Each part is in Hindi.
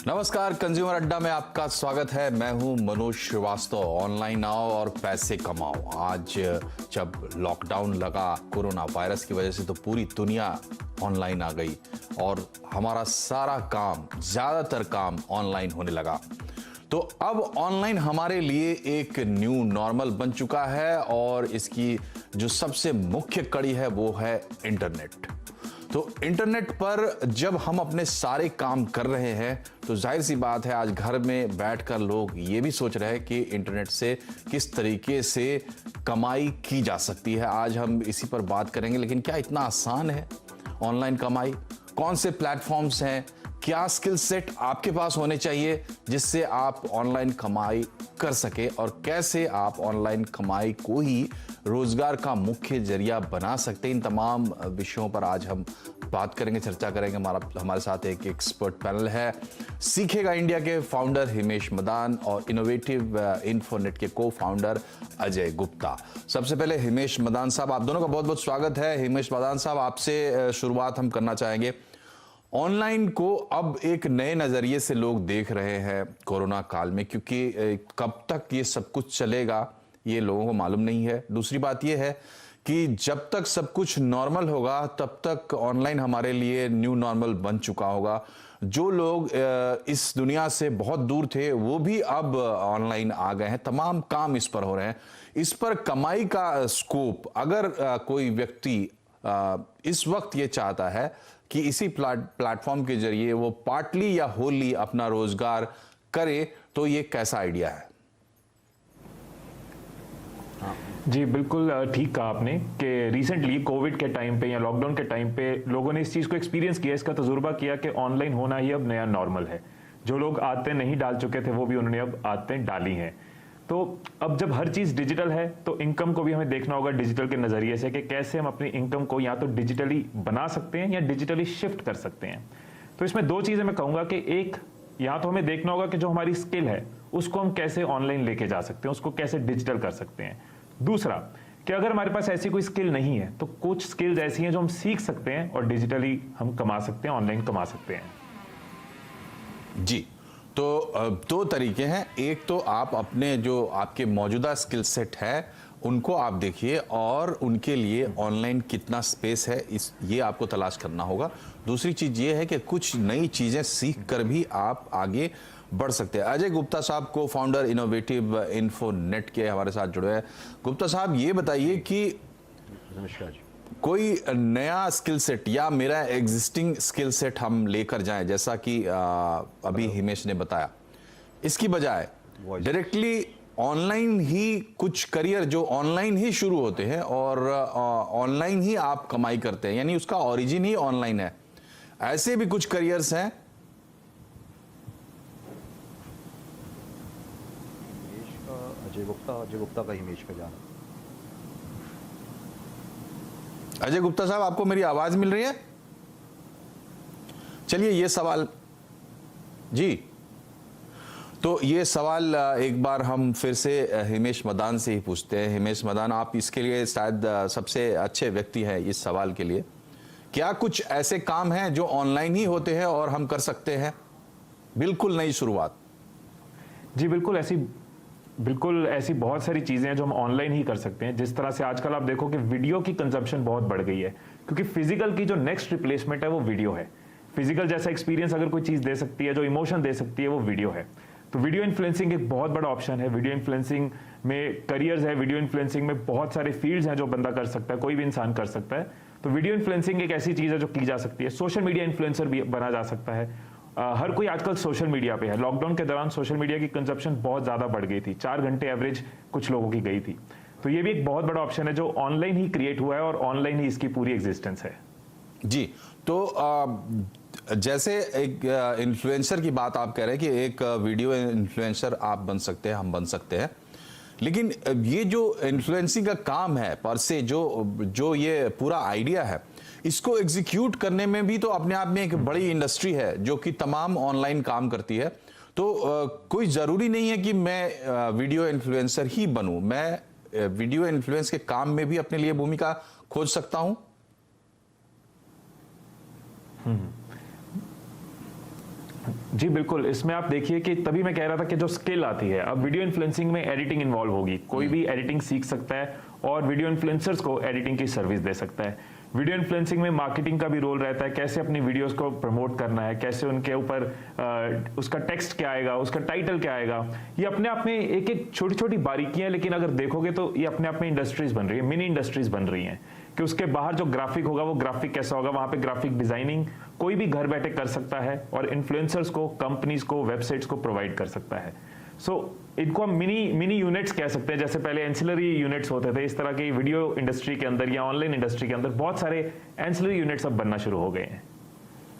नमस्कार, कंज्यूमर अड्डा में आपका स्वागत है। मैं हूं मनोज श्रीवास्तव। ऑनलाइन आओ और पैसे कमाओ। आज जब लॉकडाउन लगा कोरोना वायरस की वजह से तो पूरी दुनिया ऑनलाइन आ गई और हमारा सारा काम, ज्यादातर काम ऑनलाइन होने लगा। तो अब ऑनलाइन हमारे लिए एक न्यू नॉर्मल बन चुका है और इसकी जो सबसे मुख्य कड़ी है वो है इंटरनेट। तो इंटरनेट पर जब हम अपने सारे काम कर रहे हैं तो जाहिर सी बात है आज घर में बैठकर लोग ये भी सोच रहे हैं कि इंटरनेट से किस तरीके से कमाई की जा सकती है। आज हम इसी पर बात करेंगे। लेकिन क्या इतना आसान है ऑनलाइन कमाई? कौन से प्लेटफॉर्म्स हैं? क्या स्किल सेट आपके पास होने चाहिए जिससे आप ऑनलाइन कमाई कर सके और कैसे आप ऑनलाइन कमाई को ही रोजगार का मुख्य जरिया बना सकते हैं? इन तमाम विषयों पर आज हम बात करेंगे, चर्चा करेंगे। हमारे साथ एक एक्सपर्ट पैनल है। सीखेगा इंडिया के फाउंडर हिमेश मदान और इनोवेटिव इन्फोनेट के को फाउंडर अजय गुप्ता। सबसे पहले हिमेश मदान साहब, आप दोनों का बहुत बहुत स्वागत है। हिमेश मदान साहब, आपसे शुरुआत हम करना चाहेंगे। ऑनलाइन को अब एक नए नजरिए से लोग देख रहे हैं कोरोना काल में, क्योंकि कब तक ये सब कुछ चलेगा ये लोगों को मालूम नहीं है। दूसरी बात ये है कि जब तक सब कुछ नॉर्मल होगा तब तक ऑनलाइन हमारे लिए न्यू नॉर्मल बन चुका होगा। जो लोग इस दुनिया से बहुत दूर थे वो भी अब ऑनलाइन आ गए हैं। तमाम काम इस पर हो रहे हैं। इस पर कमाई का स्कोप, अगर कोई व्यक्ति इस वक्त ये चाहता है कि इसी प्लेटफॉर्म के जरिए वो पार्टली या होली अपना रोजगार करे, तो ये कैसा आइडिया है? जी बिल्कुल ठीक कहा आपने कि रिसेंटली कोविड के टाइम पे या लॉकडाउन के टाइम पे लोगों ने इस चीज़ को एक्सपीरियंस किया, इसका तजुर्बा किया कि ऑनलाइन होना ही अब नया नॉर्मल है। जो लोग आदतें नहीं डाल चुके थे वो भी उन्होंने अब आदतें डाली हैं। तो अब जब हर चीज़ डिजिटल है तो इनकम को भी हमें देखना होगा डिजिटल के नज़रिए से कि कैसे हम अपनी इनकम को या तो डिजिटली बना सकते हैं या डिजिटली शिफ्ट कर सकते हैं। तो इसमें दो चीज़ें मैं कहूँगा कि एक, या तो हमें देखना होगा कि जो हमारी स्किल है उसको हम कैसे ऑनलाइन लेके जा सकते हैं, उसको कैसे डिजिटल कर सकते हैं। दूसरा कि अगर हमारे पास ऐसी कोई स्किल नहीं है तो कुछ स्किल्स ऐसी हैं जो हम सीख सकते हैं और डिजिटली हम कमा सकते हैं, ऑनलाइन कमा सकते हैं। जी, तो दो तरीके हैं। एक तो आप अपने जो आपके मौजूदा स्किल सेट है उनको आप देखिए और उनके लिए ऑनलाइन कितना स्पेस है ये आपको तलाश करना होगा। दूसरी चीज ये है कि कुछ नई चीजें सीख कर भी आप आगे बढ़ सकते हैं। अजय गुप्ता साहब, को फाउंडर इनोवेटिव इन्फोनेट के हमारे साथ जुड़े हैं। गुप्ता साहब, ये बताइए कि नमस्कार जी, कोई नया स्किल सेट या मेरा एग्जिस्टिंग स्किल सेट हम लेकर जाएं, जैसा कि अभी हिमेश ने बताया, इसकी बजाय डायरेक्टली ऑनलाइन ही कुछ करियर जो ऑनलाइन ही शुरू होते हैं और ऑनलाइन ही आप कमाई करते हैं, यानी उसका ओरिजिन ही ऑनलाइन है, ऐसे भी कुछ करियर्स हैं? अजय गुप्ता का हिमेश का जाना। अजय गुप्ता साहब, आपको मेरी आवाज मिल रही है? चलिए ये सवाल, जी, तो ये सवाल एक बार हम फिर से हिमेश मदान से ही पूछते हैं। हिमेश मदान, आप इसके लिए शायद सबसे अच्छे व्यक्ति हैं इस सवाल के लिए। क्या कुछ ऐसे काम हैं जो ऑनलाइन ही होते हैं और हम कर सकते हैं? बिल्कुल नई शुरुआत। जी बिल्कुल ऐसी बहुत सारी चीज़ें हैं जो हम ऑनलाइन ही कर सकते हैं। जिस तरह से आजकल आप देखो कि वीडियो की कंजप्शन बहुत बढ़ गई है, क्योंकि फिजिकल की जो नेक्स्ट रिप्लेसमेंट है वो वीडियो है। फिजिकल जैसा एक्सपीरियंस अगर कोई चीज़ दे सकती है, जो इमोशन दे सकती है, वो वीडियो है। तो वीडियो इन्फ्लुएंसिंग एक बहुत बड़ा ऑप्शन है। वीडियो इन्फ्लुएंसिंग में करियर्स है, वीडियो इन्फ्लुएंसिंग में बहुत सारे फील्ड्स हैं जो बंदा कर सकता है, कोई भी इंसान कर सकता है। तो वीडियो इन्फ्लुएंसिंग एक ऐसी चीज़ है जो की जा सकती है। सोशल मीडिया इन्फ्लुएंसर भी बना जा सकता है। हर कोई आजकल सोशल मीडिया पे है। लॉकडाउन के दौरान सोशल मीडिया की कंजप्शन बहुत ज़्यादा बढ़ गई थी, 4 घंटे एवरेज कुछ लोगों की गई थी। तो ये भी एक बहुत बड़ा ऑप्शन है जो ऑनलाइन ही क्रिएट हुआ है और ऑनलाइन ही इसकी पूरी एग्जिस्टेंस है। जी, तो जैसे एक इन्फ्लुएंसर की बात आप कह रहे हैं कि एक वीडियो इन्फ्लुएंसर आप बन सकते हैं, हम बन सकते हैं, लेकिन ये जो इन्फ्लुएंसिंग का काम है पर से जो ये पूरा आइडिया है, इसको एग्जीक्यूट करने में भी तो अपने आप में एक बड़ी इंडस्ट्री है जो कि तमाम ऑनलाइन काम करती है। तो कोई ज़रूरी नहीं है कि मैं वीडियो इन्फ्लुएंसर ही बनूं, मैं वीडियो इन्फ्लुएंस के काम में भी अपने लिए भूमिका खोज सकता हूं। जी बिल्कुल, इसमें आप देखिए कि तभी मैं कह रहा था कि जो स्किल आती है, अब वीडियो इन्फ्लुएंसिंग में एडिटिंग इन्वॉल्व होगी, कोई भी एडिटिंग सीख सकता है और वीडियो इन्फ्लुएंसर्स को एडिटिंग की सर्विस दे सकता है। वीडियो इन्फ्लुएंसिंग में मार्केटिंग का भी रोल रहता है, कैसे अपनी वीडियोस को प्रमोट करना है, कैसे उनके ऊपर उसका टेक्स्ट क्या आएगा, उसका टाइटल क्या आएगा, ये अपने आप में एक एक छोटी छोटी बारीकियां, लेकिन अगर देखोगे तो ये अपने आप में इंडस्ट्रीज बन रही है, मिनी इंडस्ट्रीज बन रही हैं कि उसके बाहर जो ग्राफिक होगा वो ग्राफिक कैसा होगा, वहां पे ग्राफिक डिजाइनिंग कोई भी घर बैठे कर सकता है और इन्फ्लुएंसर्स को, कंपनीज को, वेबसाइट्स को प्रोवाइड कर सकता है। इनको हम मिनी यूनिट्स कह सकते हैं, जैसे पहले एंसिलरी यूनिट्स होते थे, इस तरह की वीडियो इंडस्ट्री के अंदर या ऑनलाइन इंडस्ट्री के अंदर बहुत सारे एंसिलरी यूनिट्स अब बनना शुरू हो गए हैं।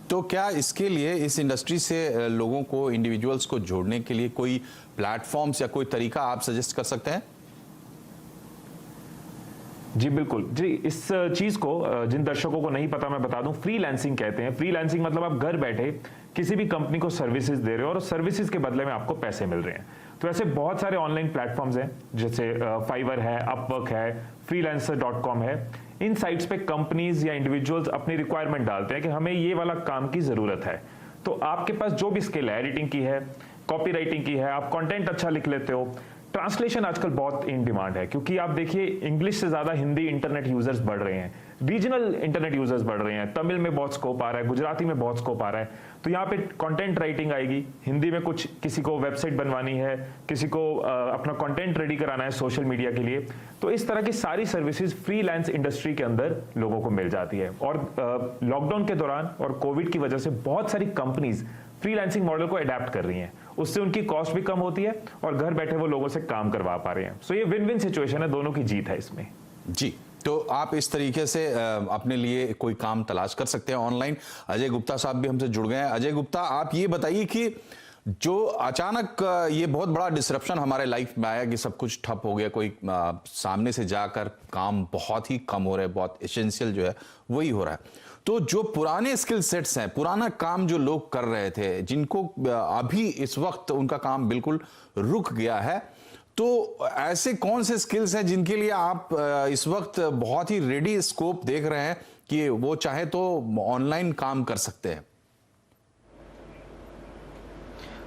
तो क्या इसके लिए, इस इंडस्ट्री से लोगों को, इंडिविजुअल्स को जोड़ने के लिए कोई प्लेटफॉर्म्स या कोई तरीका आप सजेस्ट कर सकते हैं? जी बिल्कुल जी, इस चीज को जिन दर्शकों को नहीं पता मैं बता दूं, फ्रीलांसिंग कहते हैं। फ्रीलांसिंग मतलब आप घर बैठे किसी भी कंपनी को सर्विसेज दे रहे हो और सर्विसेज के बदले में आपको पैसे मिल रहे हैं। तो ऐसे बहुत सारे ऑनलाइन प्लेटफॉर्म्स हैं, जैसे फाइवर है, अपवर्क है, freelancer.com है। इन साइट्स पे कंपनीज या इंडिविजुअल्स अपनी रिक्वायरमेंट डालते हैं कि हमें ये वाला काम की जरूरत है। तो आपके पास जो भी स्किल है, एडिटिंग की है, कॉपी राइटिंग की है, आप कंटेंट अच्छा लिख लेते हो, ट्रांसलेशन आजकल बहुत इन डिमांड है, क्योंकि आप देखिए इंग्लिश से ज्यादा हिंदी इंटरनेट यूजर्स बढ़ रहे हैं, रीजनल इंटरनेट यूजर्स बढ़ रहे हैं, तमिल में बहुत स्कोप आ रहा है, गुजराती में बहुत स्कोप आ रहा है। तो यहाँ पे कंटेंट राइटिंग आएगी, हिंदी में कुछ किसी को वेबसाइट बनवानी है, किसी को अपना कंटेंट रेडी कराना है सोशल मीडिया के लिए, तो इस तरह की सारी सर्विसेज फ्रीलांस इंडस्ट्री के अंदर लोगों को मिल जाती है। और लॉकडाउन के दौरान और कोविड की वजह से बहुत सारी कंपनीज फ्रीलांसिंग मॉडल को अडेप्ट कर रही हैं, उससे उनकी कॉस्ट भी कम होती है और घर बैठे वो लोगों से काम करवा पा रहे हैं। सो ये विन विन सिचुएशन है, दोनों की जीत है इसमें। जी, तो आप इस तरीके से अपने लिए कोई काम तलाश कर सकते हैं ऑनलाइन। अजय गुप्ता साहब भी हमसे जुड़ गए हैं। अजय गुप्ता, आप ये बताइए कि जो अचानक ये बहुत बड़ा डिसरप्शन हमारे लाइफ में आया कि सब कुछ ठप हो गया, कोई सामने से जाकर काम बहुत ही कम हो रहा है, बहुत एसेंशियल जो है वही हो रहा है। तो जो पुराने स्किल सेट्स हैं, पुराना काम जो लोग कर रहे थे, जिनको अभी इस वक्त उनका काम बिल्कुल रुक गया है, तो ऐसे कौन से स्किल्स हैं जिनके लिए आप इस वक्त बहुत ही रेडी स्कोप देख रहे हैं कि वो चाहे तो ऑनलाइन काम कर सकते हैं?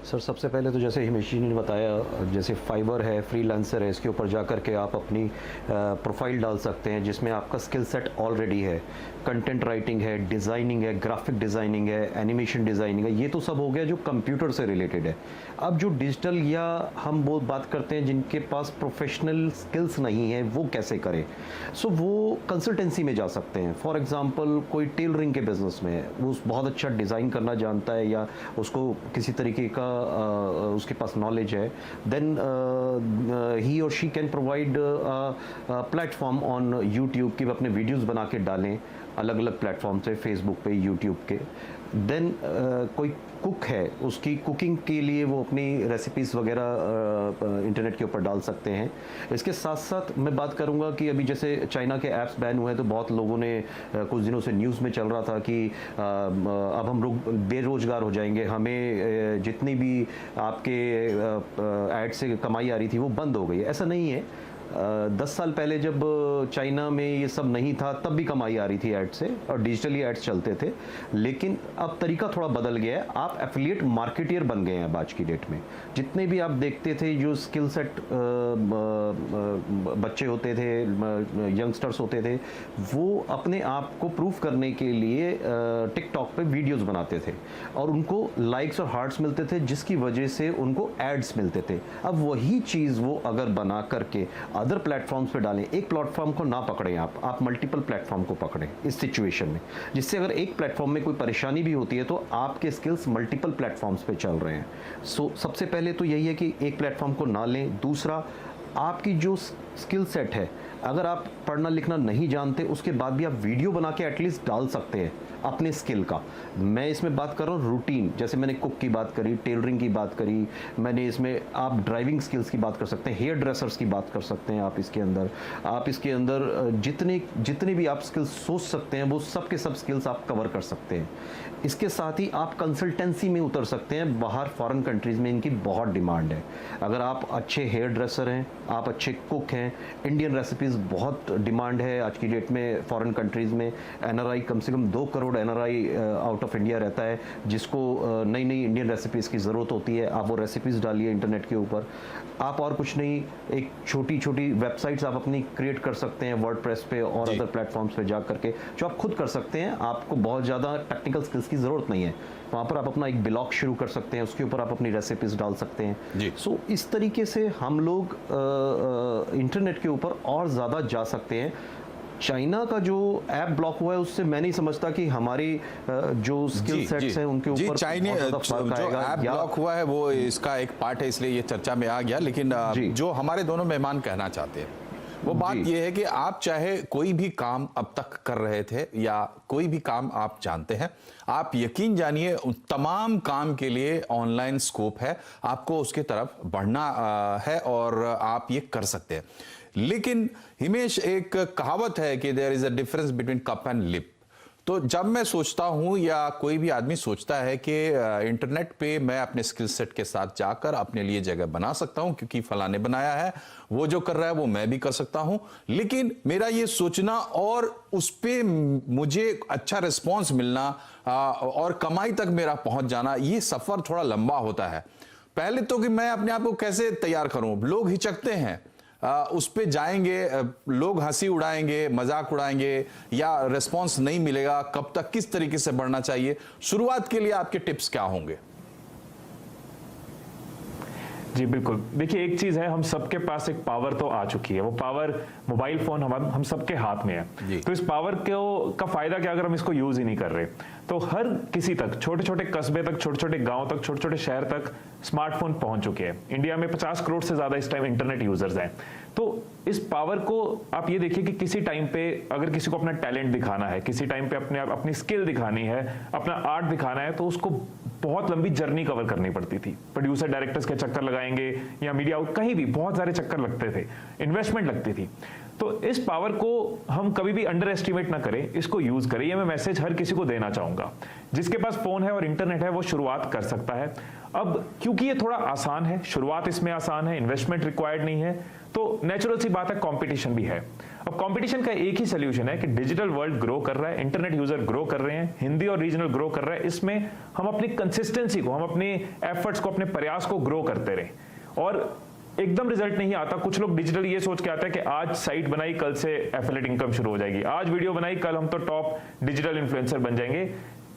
सर, सबसे पहले तो जैसे हिमेश जी ने बताया, जैसे फाइवर है, फ्रीलांसर है, इसके ऊपर जाकर के आप अपनी प्रोफाइल डाल सकते हैं जिसमें आपका स्किल सेट ऑलरेडी है। कंटेंट राइटिंग है, डिज़ाइनिंग है, ग्राफिक डिज़ाइनिंग है, एनिमेशन डिज़ाइनिंग है, ये तो सब हो गया जो कंप्यूटर से रिलेटेड है। अब जो डिजिटल या हम वो बात करते हैं जिनके पास प्रोफेशनल स्किल्स नहीं है, वो कैसे करें? सो वो कंसल्टेंसी में जा सकते हैं। फॉर एग्जांपल कोई टेलरिंग के बिजनेस में है, वो बहुत अच्छा डिज़ाइन करना जानता है या उसको किसी तरीके का उसके पास नॉलेज है, देन ही और she can provide platform on YouTube कि वे अपने वीडियोस बना के डालें अलग अलग प्लेटफॉर्म से, फेसबुक पे, यूट्यूब के। देन कोई कुक है, उसकी कुकिंग के लिए वो अपनी रेसिपीज़ वगैरह इंटरनेट के ऊपर डाल सकते हैं। इसके साथ साथ मैं बात करूंगा कि अभी जैसे चाइना के ऐप्स बैन हुए हैं, तो बहुत लोगों ने कुछ दिनों से न्यूज़ में चल रहा था कि अब हम लोग बेरोजगार हो जाएंगे, हमें जितनी भी आपके ऐड से कमाई आ रही थी वो बंद हो गई। ऐसा नहीं है। 10 साल पहले जब चाइना में ये सब नहीं था तब भी कमाई आ रही थी ऐड से और डिजिटली एड्स चलते थे, लेकिन अब तरीका थोड़ा बदल गया है। आप एफिलिएट मार्केटियर बन गए हैं अब आज की डेट में। जितने भी आप देखते थे जो स्किल सेट बच्चे होते थे, यंगस्टर्स होते थे, वो अपने आप को प्रूव करने के लिए टिकटॉक पे वीडियोस बनाते थे और उनको लाइक्स और हार्ट्स मिलते थे, जिसकी वजह से उनको एड्स मिलते थे। अब वही चीज़ वो अगर बना करके अदर प्लेटफॉर्म्स पे डालें, एक प्लेटफॉर्म को ना पकड़ें, आप मल्टीपल प्लेटफॉर्म को पकड़ें इस सिचुएशन में, जिससे अगर एक प्लेटफॉर्म में कोई परेशानी भी होती है तो आपके स्किल्स मल्टीपल प्लेटफॉर्म्स पे चल रहे हैं। सो सबसे पहले तो यही है कि एक प्लेटफॉर्म को ना लें। दूसरा, आपकी जो स्किल सेट है, अगर आप पढ़ना लिखना नहीं जानते, उसके बाद भी आप वीडियो बना के एटलीस्ट डाल सकते हैं अपने स्किल का। मैं इसमें बात कर रहा हूँ रूटीन, जैसे मैंने कुक की बात करी, टेलरिंग की बात करी, मैंने इसमें आप ड्राइविंग स्किल्स की बात कर सकते हैं, हेयर ड्रेसर्स की बात कर सकते हैं। आप इसके अंदर जितने भी आप स्किल्स सोच सकते हैं वो सब के सब स्किल्स आप कवर कर सकते हैं। इसके साथ ही आप कंसल्टेंसी में उतर सकते हैं। बाहर फॉरेन कंट्रीज़ में इनकी बहुत डिमांड है। अगर आप अच्छे हेयर ड्रेसर हैं, आप अच्छे कुक हैं, इंडियन रेसिपीज़ एनआरआईज बहुत डिमांड है आज की डेट में फॉरेन कंट्रीज़ में। एनआरआई कम से कम 2 crore NRI out of India रहता है, जिसको नई नई इंडियन रेसिपीज़ की ज़रूरत होती है। आप वो रेसिपीज़ डालिए इंटरनेट के ऊपर, आप और कुछ नहीं, एक छोटी छोटी वेबसाइट्स आप अपनी क्रिएट कर सकते हैं वर्डप्रेस पे और अदर प्लेटफॉर्म्स पे जा करके, जो आप खुद कर सकते हैं। आपको बहुत ज़्यादा टेक्निकल स्किल्स की ज़रूरत नहीं है। वहाँ पर आप अपना एक ब्लॉग शुरू कर सकते हैं, उसके ऊपर आप अपनी रेसिपीज़ डाल सकते हैं। सो इस तरीके से हम लोग इंटरनेट के ऊपर और ज़्यादा जा सकते हैं। चाइना का जो ऐप ब्लॉक हुआ है उससे मैं नहीं समझता कि हमारी जो स्किल सेट्स हैं उनके ऊपर चाइनीज जो ऐप ब्लॉक हुआ है वो इसका एक पार्ट है, इसलिए ये चर्चा में आ गया। लेकिन जो हमारे दोनों मेहमान कहना चाहते हैं वो बात ये है कि आप चाहे कोई भी काम अब तक कर रहे थे या कोई भी काम आप जानते हैं, आप यकीन जानिए तमाम काम के लिए ऑनलाइन स्कोप है, आपको उसके तरफ बढ़ना है और आप ये कर सकते हैं। लेकिन हिमेश, एक कहावत है कि there is a difference between cup and lip. तो जब मैं सोचता हूं या कोई भी आदमी सोचता है कि इंटरनेट पे मैं अपने स्किल सेट के साथ जाकर अपने लिए जगह बना सकता हूं क्योंकि फलाने बनाया है, वो जो कर रहा है वो मैं भी कर सकता हूं, लेकिन मेरा ये सोचना और उस पे मुझे अच्छा रिस्पॉन्स मिलना और कमाई तक मेरा पहुंच जाना, ये सफर थोड़ा लंबा होता है। पहले तो कि मैं अपने आप को कैसे तैयार करूं, लोग हिचकते हैं, उस पे जाएंगे, लोग हंसी उड़ाएंगे, मजाक उड़ाएंगे या रिस्पांस नहीं मिलेगा, कब तक किस तरीके से बढ़ना चाहिए, शुरुआत के लिए आपके टिप्स क्या होंगे? जी बिल्कुल, देखिए एक चीज है, हम सबके पास एक पावर तो आ चुकी है, वो पावर मोबाइल फोन हम सबके हाथ में है। तो इस पावर का फायदा क्या अगर हम इसको यूज ही नहीं कर रहे, तो हर किसी तक, छोटे छोटे कस्बे तक, छोटे छोटे गांव तक, छोटे छोटे शहर तक स्मार्टफोन पहुंच चुके हैं। इंडिया में 50 करोड़ से ज्यादा इस टाइम इंटरनेट यूजर्स हैं। तो इस पावर को आप ये देखिए कि किसी टाइम पे अगर किसी को अपना टैलेंट दिखाना है, किसी टाइम पे अपनी स्किल दिखानी है, अपना आर्ट दिखाना है, तो उसको बहुत लंबी जर्नी कवर करनी पड़ती थी। प्रोड्यूसर डायरेक्टर्स के चक्कर लगाएंगे या मीडिया आउट, कहीं भी बहुत सारे चक्कर लगते थे, इन्वेस्टमेंट लगती थी। तो इस पावर को हम कभी भी अंडर एस्टिमेट ना करें, इसको यूज करें। ये मैं मैसेज हर किसी को देना चाहूंगा। जिसके पास फोन है और इंटरनेट है वो शुरुआत कर सकता है। अब क्योंकि ये थोड़ा आसान है, शुरुआत इसमें आसान है, इन्वेस्टमेंट रिक्वायर्ड नहीं है, तो नेचुरल सी बात है, कंपटीशन भी है। अब कंपटीशन का एक ही सोल्यूशन है कि डिजिटल वर्ल्ड ग्रो कर रहा है, इंटरनेट यूजर ग्रो कर रहे हैं, हिंदी और रीजनल ग्रो कर रहा है। इसमें हम अपनी कंसिस्टेंसी को, हम अपने एफर्ट्स को, अपने प्रयास को ग्रो करते रहें। और एकदम रिजल्ट नहीं आता। कुछ लोग डिजिटल ये सोच के आते हैं कि आज साइट बनाई कल से एफिलिएट इनकम शुरू हो जाएगी, आज वीडियो बनाई कल हम तो टॉप डिजिटल इन्फ्लुएंसर बन जाएंगे।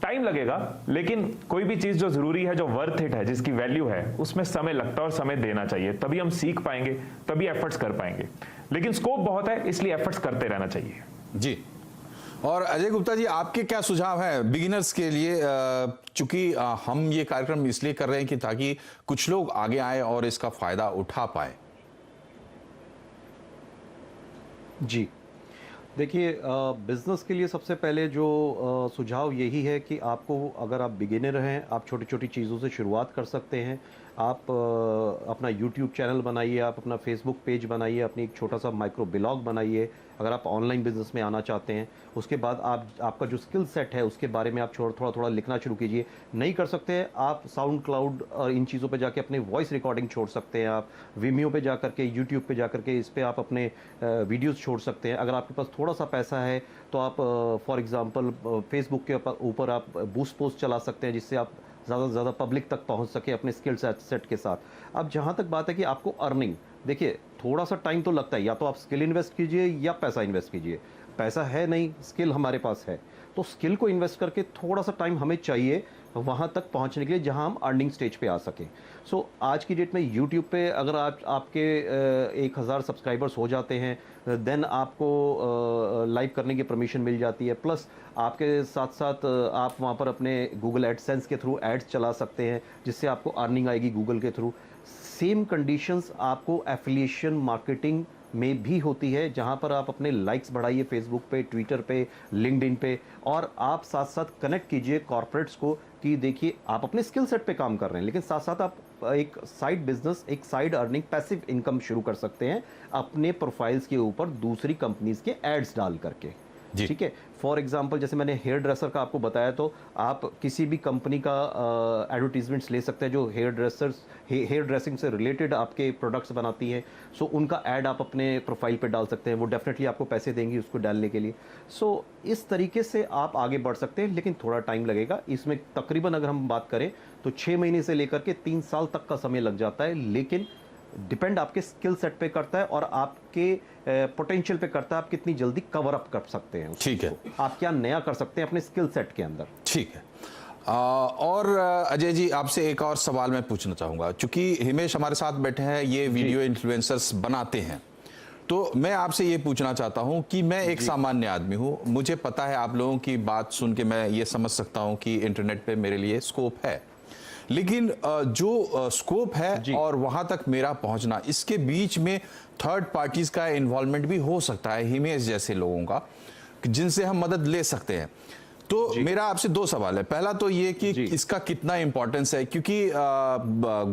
टाइम लगेगा, लेकिन कोई भी चीज जो जरूरी है, जो वर्थ इट है, जिसकी वैल्यू है, उसमें समय लगता है और समय देना चाहिए। तभी हम सीख पाएंगे, तभी एफर्ट्स कर पाएंगे। लेकिन स्कोप बहुत है, इसलिए एफर्ट्स करते रहना चाहिए। जी, और अजय गुप्ता जी, आपके क्या सुझाव हैं बिगिनर्स के लिए? चूंकि हम ये कार्यक्रम इसलिए कर रहे हैं कि ताकि कुछ लोग आगे आए और इसका फायदा उठा पाए। जी देखिए, बिज़नेस के लिए सबसे पहले जो सुझाव यही है कि आपको, अगर आप बिगिनर हैं, आप छोटी छोटी चीज़ों से शुरुआत कर सकते हैं। आप अपना यूट्यूब चैनल बनाइए, आप अपना फेसबुक पेज बनाइए, अपनी एक छोटा सा माइक्रो ब्लॉग बनाइए अगर आप ऑनलाइन बिजनेस में आना चाहते हैं। उसके बाद आपका जो स्किल सेट है उसके बारे में आप थोड़ा थोड़ा लिखना शुरू कीजिए। नहीं कर सकते हैं आप साउंड क्लाउड और इन चीज़ों पे जाके अपने वॉइस रिकॉर्डिंग छोड़ सकते हैं। आप विमियो पे जा करके, यूट्यूब पे जा करके इस पे आप अपने वीडियोस छोड़ सकते हैं। अगर आपके पास थोड़ा सा पैसा है तो आप फॉर एग्जांपल फेसबुक के ऊपर आप बूस्ट पोस्ट चला सकते हैं, जिससे आप ज़्यादा से ज़्यादा पब्लिक तक पहुंच सके अपने स्किल सेट के साथ। अब जहां तक बात है कि आपको अर्निंग, देखिए थोड़ा सा टाइम तो लगता है, या तो आप स्किल इन्वेस्ट कीजिए या पैसा इन्वेस्ट कीजिए। पैसा है नहीं, स्किल हमारे पास है, तो स्किल को इन्वेस्ट करके थोड़ा सा टाइम हमें चाहिए वहाँ तक पहुँचने के लिए जहाँ हम अर्निंग स्टेज पे आ सकें। सो आज की डेट में यूट्यूब पे अगर आपके 1000 सब्सक्राइबर्स हो जाते हैं, देन आपको लाइव करने की परमिशन मिल जाती है। प्लस आपके साथ साथ आप वहाँ पर अपने गूगल एडसेंस के थ्रू एड्स चला सकते हैं, जिससे आपको अर्निंग आएगी गूगल के थ्रू। सेम कंडीशंस आपको एफिलिएशन मार्केटिंग में भी होती है, जहां पर आप अपने लाइक्स बढ़ाइए फेसबुक पे, ट्विटर पे, लिंक्डइन पे, और आप साथ साथ कनेक्ट कीजिए कॉर्पोरेट्स को कि देखिए आप अपने स्किल सेट पे काम कर रहे हैं, लेकिन साथ साथ आप एक साइड बिजनेस, एक साइड अर्निंग, पैसिव इनकम शुरू कर सकते हैं अपने प्रोफाइल्स के ऊपर दूसरी कंपनीज के एड्स डाल करके। जी। ठीक है, फॉर एग्जांपल जैसे मैंने हेयर ड्रेसर का आपको बताया, तो आप किसी भी कंपनी का एडवर्टीजमेंट्स ले सकते हैं जो हेयर ड्रेसिंग से रिलेटेड आपके प्रोडक्ट्स बनाती है। सो उनका ऐड आप अपने प्रोफाइल पे डाल सकते हैं, वो डेफिनेटली आपको पैसे देंगी उसको डालने के लिए। सो इस तरीके से आप आगे बढ़ सकते हैं, लेकिन थोड़ा टाइम लगेगा इसमें। तकरीबन अगर हम बात करें तो 6 महीने से लेकर के 3 साल तक का समय लग जाता है, लेकिन डिपेंड आपके स्किल सेट पे करता है और आपके पोटेंशियल पे करता है, आप कितनी जल्दी कवर अप कर सकते हैं उसको। ठीक है। आप क्या नया कर सकते हैं अपने स्किल सेट के अंदर। ठीक है। और अजय जी, आपसे एक और सवाल मैं पूछना चाहूंगा। चूंकि हिमेश हमारे साथ बैठे हैं, ये वीडियो इन्फ्लुएंसर्स बनाते हैं, तो मैं आपसे ये पूछना चाहता हूं कि मैं एक सामान्य आदमी हूं, मुझे पता है आप लोगों की बात सुन के मैं ये समझ सकता हूं कि इंटरनेट पे मेरे लिए स्कोप है, लेकिन जो स्कोप है और वहां तक मेरा पहुंचना, इसके बीच में थर्ड पार्टीज का इन्वॉल्वमेंट भी हो सकता है, हिमेश जैसे लोगों का, जिनसे हम मदद ले सकते हैं। तो मेरा आपसे 2 सवाल है। पहला तो ये कि इसका कितना इंपॉर्टेंस है, क्योंकि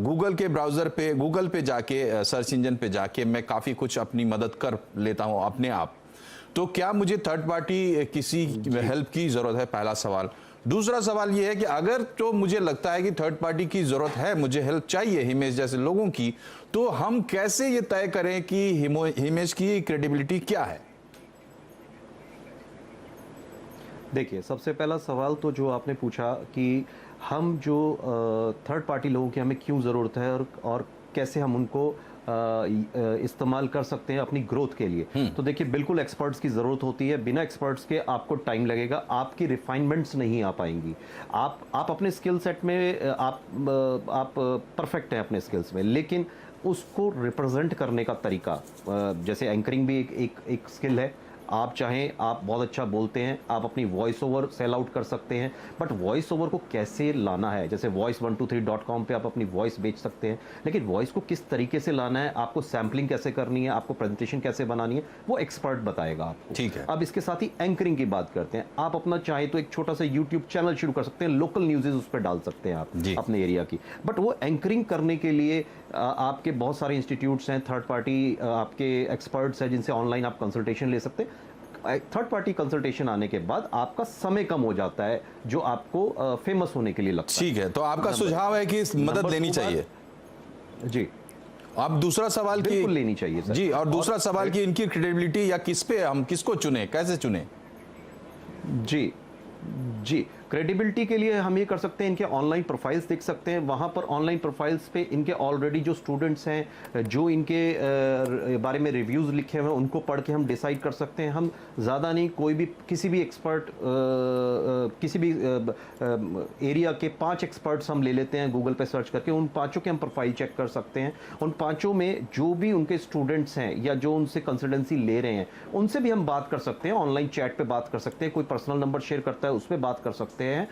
गूगल के ब्राउजर पे, गूगल पे जाके, सर्च इंजन पे जाके मैं काफी कुछ अपनी मदद कर लेता हूं अपने आप। तो क्या मुझे थर्ड पार्टी किसी हेल्प की जरूरत है? पहला सवाल। दूसरा सवाल यह है कि अगर तो मुझे लगता है कि थर्ड पार्टी की जरूरत है, मुझे हेल्प चाहिए हिमेश जैसे लोगों की, तो हम कैसे ये तय करें कि हिमेश की क्रेडिबिलिटी क्या है? देखिए, सबसे पहला सवाल तो जो आपने पूछा कि हम जो थर्ड पार्टी लोगों की हमें क्यों ज़रूरत है और कैसे हम उनको इस्तेमाल कर सकते हैं अपनी ग्रोथ के लिए। तो देखिए, बिल्कुल एक्सपर्ट्स की ज़रूरत होती है। बिना एक्सपर्ट्स के आपको टाइम लगेगा, आपकी रिफाइनमेंट्स नहीं आ पाएंगी। आप अपने स्किल सेट में आप परफेक्ट हैं अपने स्किल्स में, लेकिन उसको रिप्रेजेंट करने का तरीका, जैसे एंकरिंग भी एक स्किल है। आप चाहें, आप बहुत अच्छा बोलते हैं, आप अपनी वॉइस ओवर सेल आउट कर सकते हैं, बट वॉइस ओवर को कैसे लाना है, जैसे voice123.com पे आप अपनी वॉइस बेच सकते हैं, लेकिन वॉइस को किस तरीके से लाना है, आपको सैम्पलिंग कैसे करनी है, आपको प्रेजेंटेशन कैसे बनानी है, वो एक्सपर्ट बताएगा आपको। ठीक है। अब इसके साथ ही एंकरिंग की बात करते हैं। आप अपना चाहे तो एक छोटा सा यूट्यूब चैनल शुरू कर सकते हैं, लोकल न्यूज़ेस उस पर डाल सकते हैं आप अपने एरिया की। बट वो एंकरिंग करने के लिए आपके बहुत सारे इंस्टीट्यूट्स हैं, थर्ड पार्टी आपके एक्सपर्ट्स हैं जिनसे ऑनलाइन आप कंसल्टेशन ले सकते हैं। थर्ड पार्टी कंसल्टेशन आने के बाद आपका समय कम हो जाता है, जो आपको फेमस होने के लिए लगता है। ठीक है, तो आपका सुझाव है कि मदद लेनी चाहिए। जी। अब दूसरा सवाल की बिल्कुल लेनी चाहिए सर। जी, और दूसरा सवाल की इनकी क्रेडिबिलिटी, या किस पे हम किसको चुने, कैसे चुने? जी जी, क्रेडिबिलिटी के लिए हम ये कर सकते हैं, इनके ऑनलाइन प्रोफाइल्स देख सकते हैं। वहाँ पर ऑनलाइन प्रोफाइल्स पे इनके ऑलरेडी जो स्टूडेंट्स हैं, जो इनके बारे में रिव्यूज़ लिखे हुए हैं, उनको पढ़ के हम डिसाइड कर सकते हैं। हम ज़्यादा नहीं, कोई भी किसी भी एक्सपर्ट, किसी भी एरिया के 5 एक्सपर्ट्स हम ले लेते हैं गूगल पे सर्च करके, उन 5 के हम प्रोफाइल चेक कर सकते हैं। उन 5 में जो भी उनके स्टूडेंट्स हैं या जो उनसे कंसल्टेंसी ले रहे हैं, उनसे भी हम बात कर सकते हैं, ऑनलाइन चैट पे बात कर सकते हैं। कोई पर्सनल नंबर शेयर करता है, उस पर बात कर सकते हैं।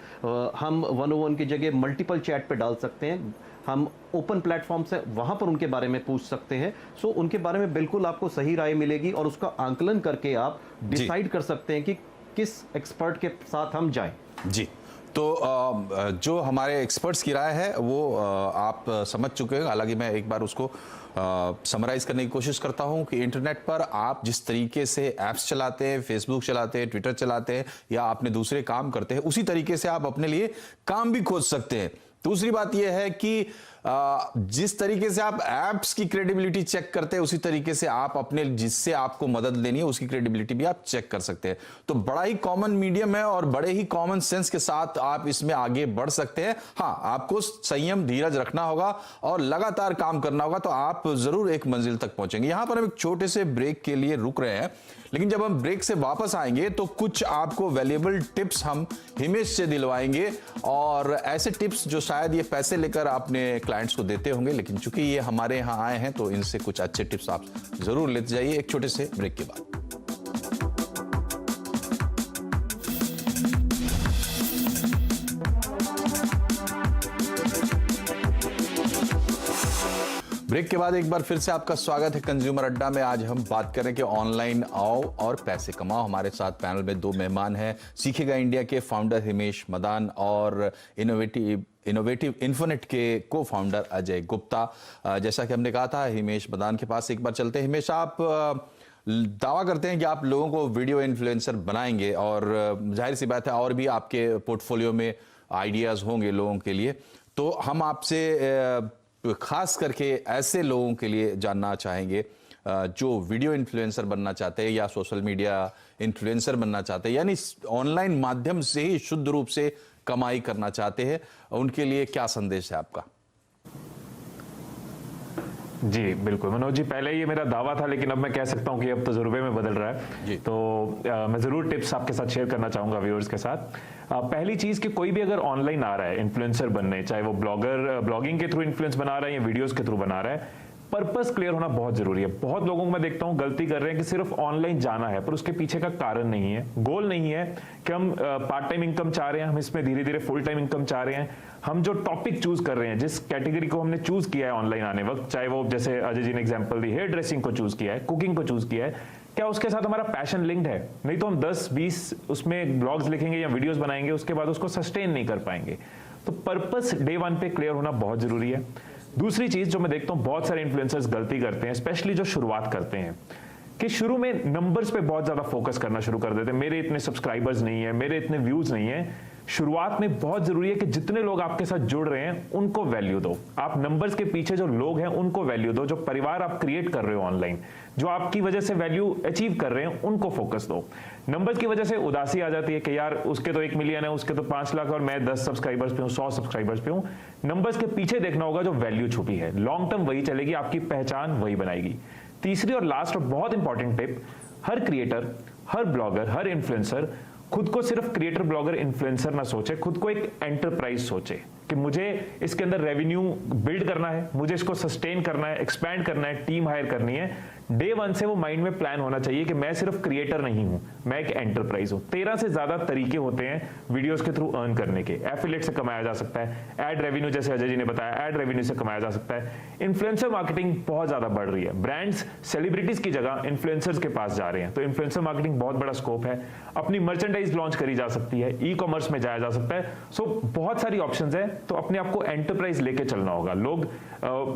हम 101 की जगह मल्टीपल चैट पे डाल सकते हैं। हम ओपन प्लेटफॉर्म से वहां पर उनके बारे में पूछ सकते हैं। सो उनके बारे में बिल्कुल आपको सही राय मिलेगी और उसका आंकलन करके आप डिसाइड कर सकते हैं कि किस एक्सपर्ट के साथ हम जाएं। जी, तो जो हमारे एक्सपर्ट्स की राय है वो आप समझ चुके हैं। हालांकि मैं एक बार उसको समराइज करने की कोशिश करता हूं कि इंटरनेट पर आप जिस तरीके से ऐप्स चलाते हैं, फेसबुक चलाते हैं, ट्विटर चलाते हैं, या आपने दूसरे काम करते हैं, उसी तरीके से आप अपने लिए काम भी खोज सकते हैं। दूसरी बात यह है कि जिस तरीके से आप एप्स की क्रेडिबिलिटी चेक करते हैं, उसी तरीके से आप अपने, जिससे आपको मदद लेनी है, उसकी क्रेडिबिलिटी भी आप चेक कर सकते हैं। तो बड़ा ही कॉमन मीडियम है और बड़े ही कॉमन सेंस के साथ आप इसमें आगे बढ़ सकते हैं। हाँ, आपको संयम, धीरज रखना होगा और लगातार काम करना होगा, तो आप जरूर एक मंजिल तक पहुंचेंगे। यहां पर हम एक छोटे से ब्रेक के लिए रुक रहे हैं, लेकिन जब हम ब्रेक से वापस आएंगे तो कुछ आपको वैल्यूएबल टिप्स हम हिमेश से दिलवाएंगे, और ऐसे टिप्स जो शायद ये पैसे लेकर अपने क्लाइंट्स को देते होंगे, लेकिन चूंकि ये हमारे यहां आए हैं तो इनसे कुछ अच्छे टिप्स आप जरूर लेते जाइए एक छोटे से ब्रेक के बाद। ब्रेक के बाद एक बार फिर से आपका स्वागत है कंज्यूमर अड्डा में। आज हम बात करें कि ऑनलाइन आओ और पैसे कमाओ। हमारे साथ पैनल में 2 मेहमान हैं, सीखेगा इंडिया के फाउंडर हिमेश मदान और इनोवेटिव इन्फोनेट के को फाउंडर अजय गुप्ता। जैसा कि हमने कहा था, हिमेश मदान के पास एक बार चलते हैं। हिमेश, आप दावा करते हैं कि आप लोगों को वीडियो इन्फ्लुएंसर बनाएंगे और जाहिर सी बात है और भी आपके पोर्टफोलियो में आइडियाज़ होंगे लोगों के लिए। तो हम आपसे खास करके ऐसे लोगों के लिए जानना चाहेंगे जो वीडियो इन्फ्लुएंसर बनना चाहते हैं या सोशल मीडिया इन्फ्लुएंसर बनना चाहते हैं, यानी ऑनलाइन माध्यम से ही शुद्ध रूप से कमाई करना चाहते हैं, उनके लिए क्या संदेश है आपका? जी बिल्कुल मनोज जी, पहले ये मेरा दावा था लेकिन अब मैं कह सकता हूँ कि अब तजुर्बे में बदल रहा है। तो मैं ज़रूर टिप्स आपके साथ शेयर करना चाहूँगा व्यूअर्स के साथ। पहली चीज़ कि कोई भी अगर ऑनलाइन आ रहा है इन्फ्लुएंसर बनने, चाहे वो ब्लॉगिंग के थ्रू इन्फ्लुएंस बना रहा है या वीडियोज़ के थ्रू बना रहा है, पर्पस क्लियर होना बहुत जरूरी है। बहुत लोगों को मैं देखता हूं गलती कर रहे हैं कि सिर्फ ऑनलाइन जाना है पर उसके पीछे का कारण नहीं है, गोल नहीं है कि हम पार्ट टाइम इनकम चाह रहे हैं, हम इसमें धीरे धीरे फुल टाइम इनकम चाह रहे हैं। हम जो टॉपिक चूज कर रहे हैं, जिस कैटेगरी को हमने चूज किया है ऑनलाइन आने वक्त, चाहे वो जैसे अजय जी ने एग्जाम्पल दी, हेयर ड्रेसिंग को चूज किया है, कुकिंग को चूज किया है, क्या उसके साथ हमारा पैशन लिंक्ड है? नहीं तो हम 10-20 उसमें ब्लॉग्स लिखेंगे या वीडियोस बनाएंगे, उसके बाद उसको सस्टेन नहीं कर पाएंगे। तो पर्पस डे 1 पे क्लियर होना बहुत जरूरी है। दूसरी चीज जो मैं देखता हूं बहुत सारे इन्फ्लुएंसर्स गलती करते हैं, स्पेशली जो शुरुआत करते हैं, कि शुरू में नंबर्स पे बहुत ज्यादा फोकस करना शुरू कर देते हैं। मेरे इतने सब्सक्राइबर्स नहीं है, मेरे इतने व्यूज नहीं है। शुरुआत में बहुत जरूरी है कि जितने लोग आपके साथ जुड़ रहे हैं उनको वैल्यू दो। आप नंबर्स के पीछे जो लोग हैं उनको वैल्यू दो। जो परिवार आप क्रिएट कर रहे हो ऑनलाइन, जो आपकी वजह से वैल्यू अचीव कर रहे हैं, उनको फोकस दो। नंबर्स की वजह से उदासी आ जाती है कि यार उसके तो 1 मिलियन है, उसके तो 5 लाख और मैं 10 सब्सक्राइबर्स पे हूँ, 100 सब्सक्राइबर्स पे हूँ। नंबर्स के पीछे देखना होगा जो वैल्यू छुपी है। लॉन्ग टर्म वही चलेगी, आपकी पहचान वही बनाएगी। तीसरी और लास्ट और बहुत इंपॉर्टेंट टिप, हर क्रिएटर, हर ब्लॉगर, हर इन्फ्लुएंसर खुद को सिर्फ क्रिएटर, ब्लॉगर, इन्फ्लुएंसर ना सोचे, खुद को एक एंटरप्राइज सोचे कि मुझे इसके अंदर रेवेन्यू बिल्ड करना है, मुझे इसको सस्टेन करना है, एक्सपैंड करना है, टीम हायर करनी है। डे 1 से वो माइंड में प्लान होना चाहिए कि मैं सिर्फ क्रिएटर नहीं हूं, मैं एक एंटरप्राइज हूं। 13 से ज्यादा तरीके होते हैं वीडियोस के थ्रू अर्न करने के। एफिलिएट से कमाया जा सकता है, एड रेवेन्यू जैसे अजय जी ने बताया, एड रेवेन्यू से कमाया जा सकता है। इन्फ्लुएंसर मार्केटिंग बहुत ज्यादा बढ़ रही है, ब्रांड्स सेलिब्रिटीज की जगह इन्फ्लुएंसर्स के पास जा रहे हैं, तो इन्फ्लुएंसर मार्केटिंग बहुत बड़ा स्कोप है। अपनी मर्चेंडाइज लॉन्च करी जा सकती है, ई कॉमर्स में जाया जा सकता है। सो बहुत सारी ऑप्शंस है, तो अपने आप को एंटरप्राइज लेके चलना होगा। लोग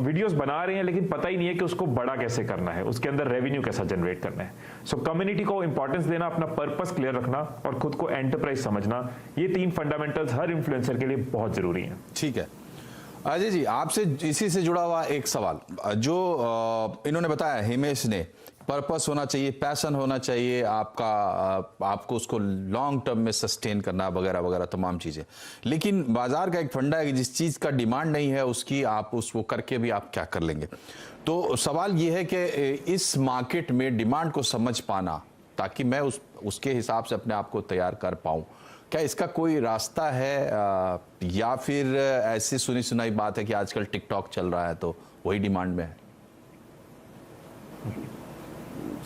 वीडियोस बना रहे हैं लेकिन पता ही नहीं है कि उसको बड़ा कैसे करना है, उसके अंदर रेवेन्यू कैसा जनरेट करना है। सो कम्युनिटी को इंपॉर्टेंस देना, अपना पर्पस क्लियर रखना और खुद को एंटरप्राइज समझना, ये 3 फंडामेंटल्स हर इन्फ्लुएंसर के लिए बहुत जरूरी हैं। ठीक है अजय जी, आपसे इसी से जुड़ा हुआ एक सवाल जो इन्होंने बताया, हिमेश ने, पर्पस होना चाहिए, पैशन होना चाहिए आपका, आपको उसको लॉन्ग टर्म में सस्टेन करना वगैरह वगैरह तमाम चीज़ें। लेकिन बाजार का एक फंडा है कि जिस चीज़ का डिमांड नहीं है उसकी आप उसको करके भी आप क्या कर लेंगे। तो सवाल ये है कि इस मार्केट में डिमांड को समझ पाना ताकि मैं उसके हिसाब से अपने आप को तैयार कर पाऊँ, क्या इसका कोई रास्ता है या फिर ऐसी सुनी सुनाई बात है कि आजकल टिकटॉक चल रहा है तो वही डिमांड में है?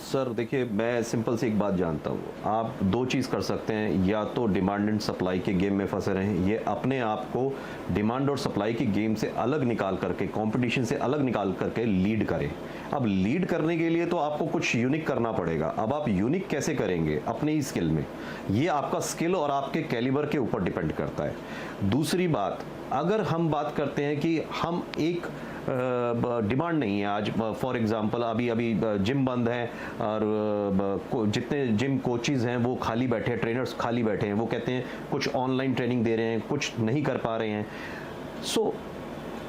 सर देखिए, मैं सिंपल सी एक बात जानता हूँ, आप 2 चीज़ कर सकते हैं, या तो डिमांड एंड सप्लाई के गेम में फंसे रहें, ये अपने आप को डिमांड और सप्लाई के गेम से अलग निकाल करके, कंपटीशन से अलग निकाल करके लीड करें। अब लीड करने के लिए तो आपको कुछ यूनिक करना पड़ेगा। अब आप यूनिक कैसे करेंगे अपने ही स्किल में, ये आपका स्किल और आपके कैलिबर के ऊपर डिपेंड करता है। दूसरी बात, अगर हम बात करते हैं कि हम एक डिमांड नहीं है आज, फॉर एग्जांपल अभी जिम बंद है और जितने जिम कोचेज हैं वो खाली बैठे हैं, ट्रेनर्स खाली बैठे हैं, वो कहते हैं कुछ ऑनलाइन ट्रेनिंग दे रहे हैं, कुछ नहीं कर पा रहे हैं। सो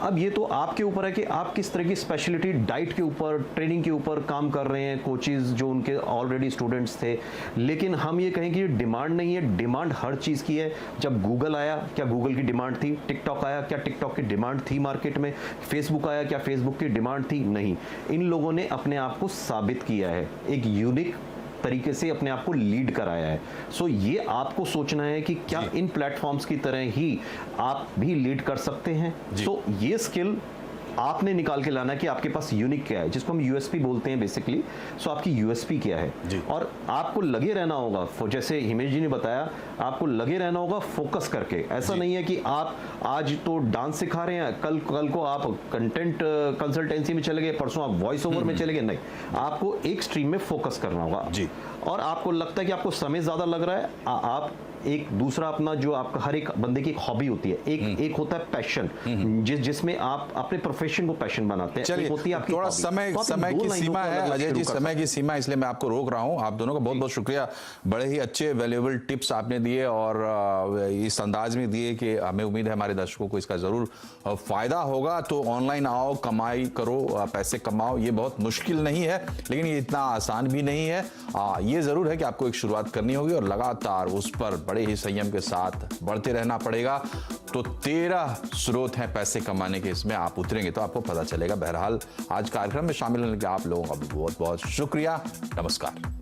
अब ये तो आपके ऊपर है कि आप किस तरह की स्पेशलिटी डाइट के ऊपर, ट्रेनिंग के ऊपर काम कर रहे हैं, कोचेज जो उनके ऑलरेडी स्टूडेंट्स थे। लेकिन हम ये कहें कि डिमांड नहीं है, डिमांड हर चीज़ की है। जब गूगल आया, क्या गूगल की डिमांड थी? टिकटॉक आया, क्या टिकटॉक की डिमांड थी मार्केट में? फेसबुक आया, क्या फेसबुक की डिमांड थी? नहीं। इन लोगों ने अपने आप को साबित किया है, एक यूनिक तरीके से अपने आप को लीड कराया है। सो ये आपको सोचना है कि क्या इन प्लेटफॉर्म्स की तरह ही आप भी लीड कर सकते हैं। सो ये स्किल आपने निकाल के लाना है कि आपके पास यूनिक क्या है, जिसको हम यूएसपी बोलते हैं बेसिकली। सो आपकी यूएसपी क्या है, और आपको लगे रहना होगा, जैसे हिमेश जी ने बताया, आपको लगे रहना होगा फोकस करके। ऐसा नहीं है कि आप आज तो डांस सिखा रहे हैं, कल को आप कंटेंट कंसल्टेंसी में चले गए, परसों आप वॉइस ओवर में चले गए। नहीं, आपको एक स्ट्रीम में फोकस करना होगा। और आपको लगता है कि आपको समय ज़्यादा लग रहा है, आप एक दूसरा अपना जो आपका हर एक बंदे की एक हॉबी होती है, एक होता है पैशन, जिसमें आप अपने प्रोफेशन को पैशन बनाते हैं। चलिए, एक होती है आपकी थोड़ा hobby। समय तो आप इन समय दो की लाइनों सीमा को है अलग-अलग अजय जी, शुरू कर समय की सीमा, इसलिए मैं आपको रोक रहा हूं। आप दोनों का बहुत बहुत शुक्रिया, बड़े ही अच्छे वैल्यूएबल टिप्स आपने दिए और इस अंदाज में दिए कि हमें उम्मीद है हमारे दर्शकों को इसका जरूर फायदा होगा। तो ऑनलाइन आओ, कमाई करो, पैसे कमाओ, ये बहुत मुश्किल नहीं है, लेकिन ये इतना आसान भी नहीं है। ये जरूर है कि आपको एक शुरुआत करनी होगी और लगातार उस पर बड़े ही संयम के साथ बढ़ते रहना पड़ेगा। तो 13 स्रोत हैं पैसे कमाने के, इसमें आप उतरेंगे तो आपको पता चलेगा। बहरहाल आज कार्यक्रम में शामिल होने के आप लोगों का भी बहुत बहुत शुक्रिया। नमस्कार।